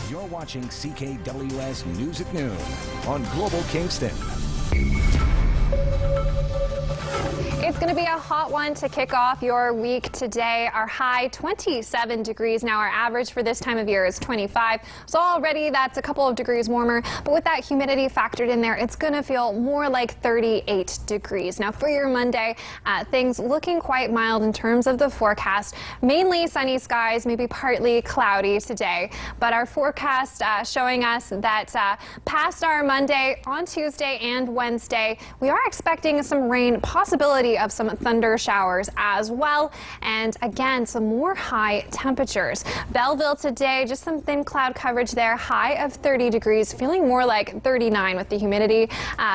You're watching CKWS News at Noon on Global Kingston. It's going to be a hot one to kick off your week today. Our high 27 degrees. Now our average for this time of year is 25. So already that's a couple of degrees warmer. But with that humidity factored in there, it's going to feel more like 38 degrees. Now for your Monday, things looking quite mild in terms of the forecast. Mainly sunny skies, maybe partly cloudy today. But our forecast showing us that past our Monday, on Tuesday and Wednesday, we are expecting some rain, possibility of some thunder showers as well, and again some more high temperatures. Belleville today, just some thin cloud coverage there, high of 30 degrees, feeling more like 39 with the humidity.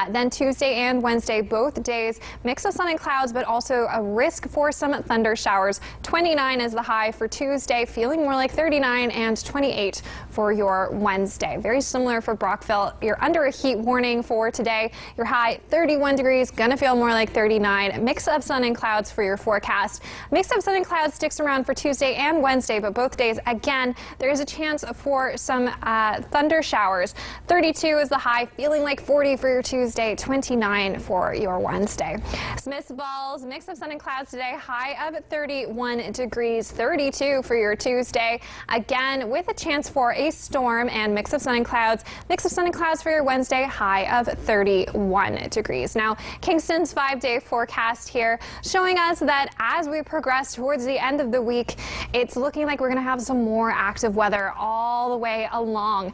Then Tuesday and Wednesday, both days, mix of sun and clouds, but also a risk for some thunder showers. 29 is the high for Tuesday, feeling more like 39, and 28 for your Wednesday. Very similar for Brockville. You're under a heat warning for today. Your high 31 degrees, gonna feel more like 39. Mix of sun and clouds for your forecast. Mix of sun and clouds sticks around for Tuesday and Wednesday, but both days, again, there is a chance for some thunder showers. 32 is the high, feeling like 40 for your Tuesday, 29 for your Wednesday. Smiths Falls, mix of sun and clouds today, high of 31 degrees, 32 for your Tuesday. Again, with a chance for a storm and mix of sun and clouds. Mix of sun and clouds for your Wednesday, high of 31 degrees. Now, Kingston's 5-day forecast here showing us that as we progress towards the end of the week, it's looking like we're going to have some more active weather all the way along.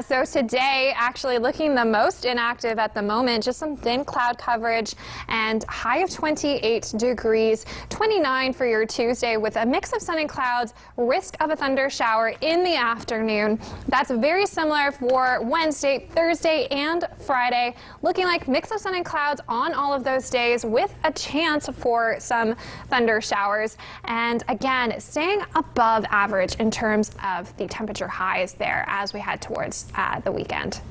So today, actually looking the most inactive at the moment, just some thin cloud coverage and high of 28 degrees, 29 for your Tuesday with a mix of sun and clouds, risk of a thunder shower in the afternoon. That's very similar for Wednesday, Thursday, and Friday. Looking like mix of sun and clouds on all of those days with a chance for some thunder showers, and again staying above average in terms of the temperature highs there as we head towards the weekend.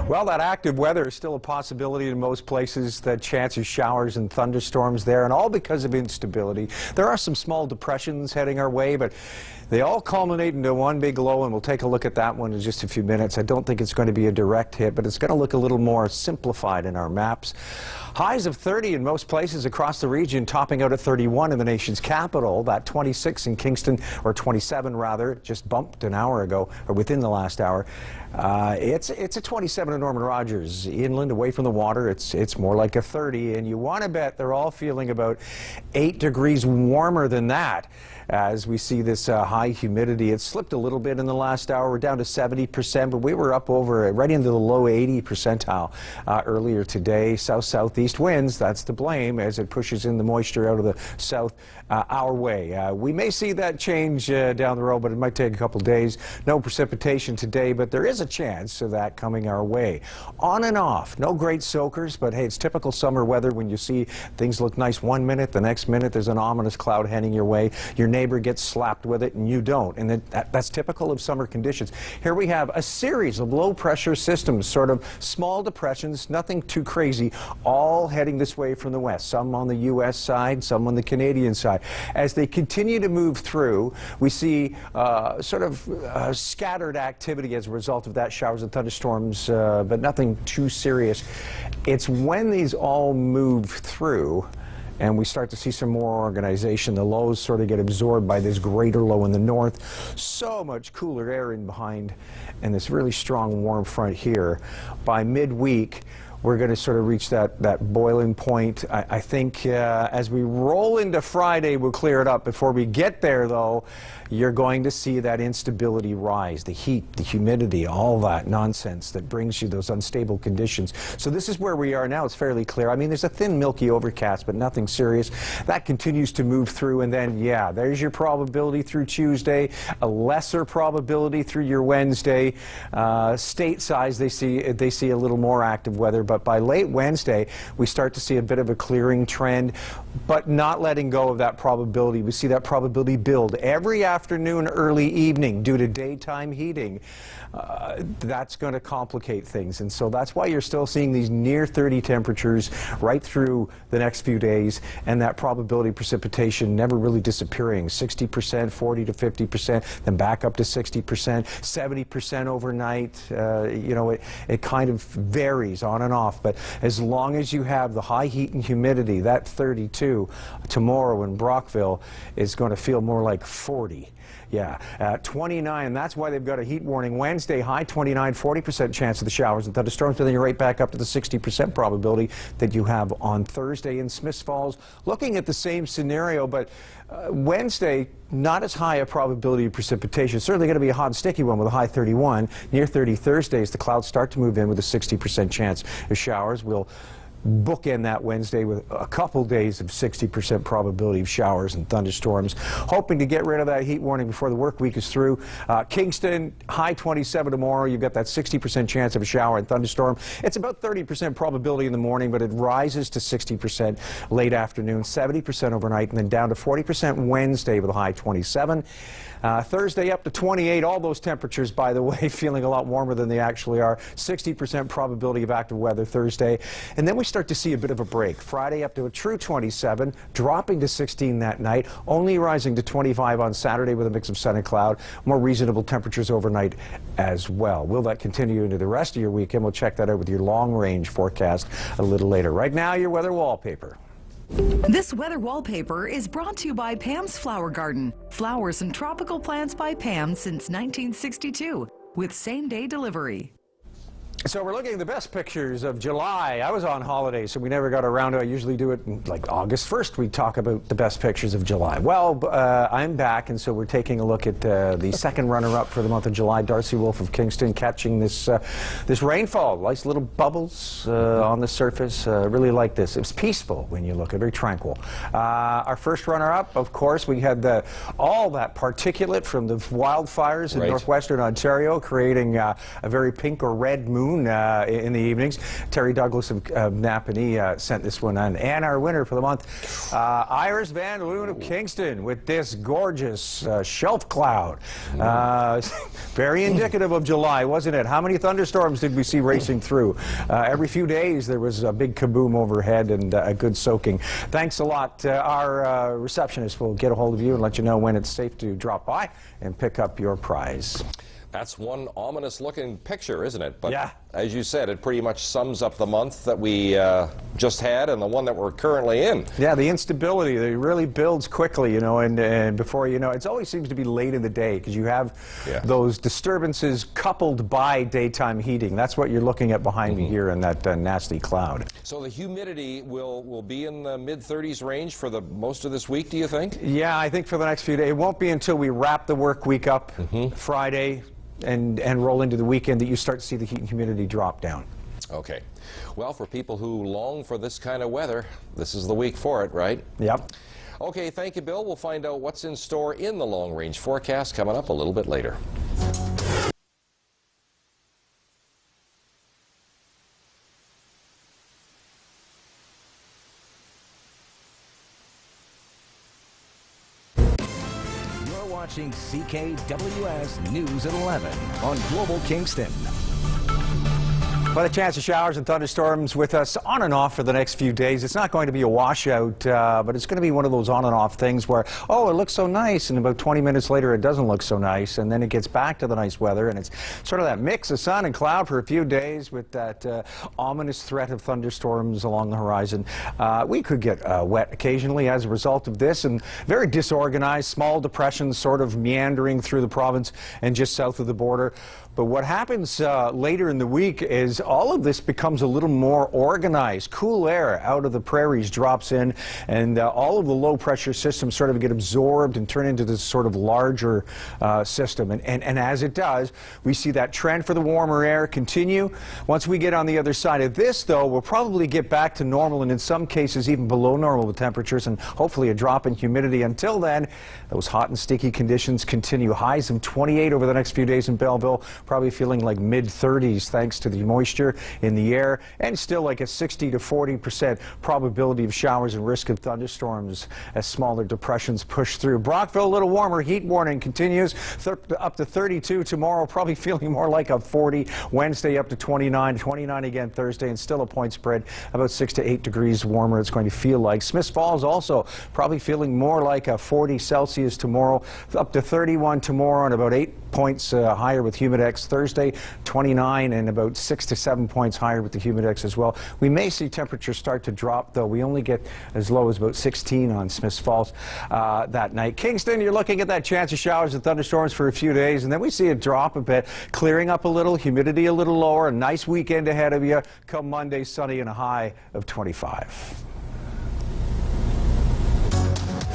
Well, that active weather is still a possibility in most places. The chance of showers and thunderstorms there, and all because of instability. There are some small depressions heading our way, but they all culminate into one big low, and we'll take a look at that one in just a few minutes. I don't think it's going to be a direct hit, but it's going to look a little more simplified in our maps. Highs of 30 in most places across the region, topping out at 31 in the nation's capital. That 26 in Kingston, or 27 rather, just bumped an hour ago, or within the last hour. It's a 27 in Norman Rogers. Inland, away from the water, it's more like a 30, and you want to bet they're all feeling about 8 degrees warmer than that. As we see this high humidity, it slipped a little bit in the last hour. We're down to 70%, but we were up over right into the low 80 percentile earlier today. South-southeast winds, that's to blame as it pushes in the moisture out of the south our way. We may see that change down the road, but it might take a couple days. No precipitation today, but there is a chance of that coming our way. On and off, no great soakers, but hey, it's typical summer weather when you see things look nice one minute, the next minute there's an ominous cloud heading your way. Your neighbor gets slapped with it and you don't, and that's typical of summer conditions. Here we have a series of low pressure systems, sort of small depressions, nothing too crazy, all heading this way from the west, some on the U.S. side, some on the Canadian side. As they continue to move through, we see sort of scattered activity as a result of that, showers and thunderstorms, but nothing too serious. It's when these all move through and we start to see some more organization. The lows sort of get absorbed by this greater low in the north. So much cooler air in behind, and this really strong warm front here. By midweek, we're going to sort of reach that boiling point. I think as we roll into Friday, we'll clear it up. Before we get there, though, you're going to see that instability rise, the heat, the humidity, all that nonsense that brings you those unstable conditions. So this is where we are now. It's fairly clear. I mean, there's a thin milky overcast, but nothing serious. That continues to move through, and then, yeah, there's your probability through Tuesday, a lesser probability through your Wednesday. State size, they see a little more active weather, but by late Wednesday, we start to see a bit of a clearing trend, but not letting go of that probability. We see that probability build every afternoon, early evening due to daytime heating. That's going to complicate things, and so that's why you're still seeing these near 30 temperatures right through the next few days, and that probability of precipitation never really disappearing. 60%, 40 to 50%, then back up to 60%, 70% overnight. You know, it kind of varies on and off, but as long as you have the high heat and humidity, that 32 tomorrow in Brockville is going to feel more like 40. Yeah, 29, that's why they've got a heat warning. Wednesday, high 29, 40% chance of the showers and thunderstorms, but then you're right back up to the 60% probability that you have on Thursday in Smiths Falls. Looking at the same scenario, but Wednesday, not as high a probability of precipitation. Certainly going to be a hot and sticky one with a high 31. Near 30 Thursday as the clouds start to move in with a 60% chance of showers. We'll bookend that Wednesday with a couple days of 60% probability of showers and thunderstorms. Hoping to get rid of that heat warning before the work week is through. Kingston, high 27 tomorrow. You've got that 60% chance of a shower and thunderstorm. It's about 30% probability in the morning, but it rises to 60% late afternoon, 70% overnight, and then down to 40% Wednesday with a high 27. Thursday up to 28. All those temperatures, by the way, feeling a lot warmer than they actually are. 60% probability of active weather Thursday. And then we start to see a bit of a break. Friday up to a true 27, dropping to 16 that night, only rising to 25 on Saturday with a mix of sun and cloud. More reasonable temperatures overnight as well. Will that continue into the rest of your weekend? We'll check that out with your long-range forecast a little later. Right now, your weather wallpaper. This weather wallpaper is brought to you by Pam's Flower Garden. Flowers and tropical plants by Pam since 1962 with same-day delivery. So we're looking at the best pictures of July. I was on holiday, so we never got around to it. I usually do it like August 1st. We talk about the best pictures of July. Well, I'm back, and so we're taking a look at the second runner-up for the month of July, Darcy Wolf of Kingston, catching this rainfall. Nice little bubbles on the surface. Really like this. It was peaceful when you look at it, very tranquil. Our first runner-up, of course, we had all that particulate from the wildfires in northwestern Ontario, creating a very pink or red moon in the evenings. Terry Douglas of Napanee sent this one on. And our winner for the month, Iris Van Loon of Kingston, with this gorgeous shelf cloud. Very indicative of July, wasn't it? How many thunderstorms did we see racing through? Every few days there was a big kaboom overhead and a good soaking. Thanks a lot. Our receptionist will get a hold of you and let you know when it's safe to drop by and pick up your prize. That's one ominous-looking picture, isn't it? But yeah. As you said, it pretty much sums up the month that we just had and the one that we're currently in. Yeah, the instability, it really builds quickly, you know, and before you know, it always seems to be late in the day because you have those disturbances coupled by daytime heating. That's what you're looking at behind me here in that nasty cloud. So the humidity will be in the mid-30s range for the most of this week, do you think? Yeah, I think for the next few days. It won't be until we wrap the work week up Friday and roll into the weekend that you start to see the heat and humidity drop down. Okay. Well, for people who long for this kind of weather, this is the week for it, right? Yep. Okay, thank you, Bill. We'll find out what's in store in the long-range forecast coming up a little bit later. Watching CKWS News at 11 on Global Kingston. Well, a chance of showers and thunderstorms with us on and off for the next few days. It's not going to be a washout, but it's going to be one of those on and off things where, oh, it looks so nice, and about 20 minutes later it doesn't look so nice, and then it gets back to the nice weather, and it's sort of that mix of sun and cloud for a few days with that ominous threat of thunderstorms along the horizon. We could get wet occasionally as a result of this, and very disorganized, small depressions sort of meandering through the province and just south of the border. But what happens later in the week is all of this becomes a little more organized. Cool air out of the prairies drops in, and all of the low-pressure systems sort of get absorbed and turn into this sort of larger system. And as it does, we see that trend for the warmer air continue. Once we get on the other side of this, though, we'll probably get back to normal, and in some cases even below normal with temperatures, and hopefully a drop in humidity. Until then, those hot and sticky conditions continue. Highs of 28 over the next few days in Belleville. Probably feeling like mid-30s thanks to the moisture moisture in the air, and still like a 60 to 40% probability of showers and risk of thunderstorms as smaller depressions push through. Brockville, a little warmer. Heat warning continues. Up to 32 tomorrow, probably feeling more like a 40. Wednesday up to 29. 29 again Thursday, and still a point spread about 6 to 8 degrees warmer it's going to feel like. Smiths Falls also probably feeling more like a 40 Celsius tomorrow. Up to 31 tomorrow and about 8 points higher with Humidex. Thursday 29 and about 6 to 7 points higher with the Humidex as well. We may see temperatures start to drop, though. We only get as low as about 16 on Smiths Falls that night. Kingston, you're looking at that chance of showers and thunderstorms for a few days, and then we see it drop a bit, clearing up a little, humidity a little lower. A nice weekend ahead of you. Come Monday, sunny and a high of 25.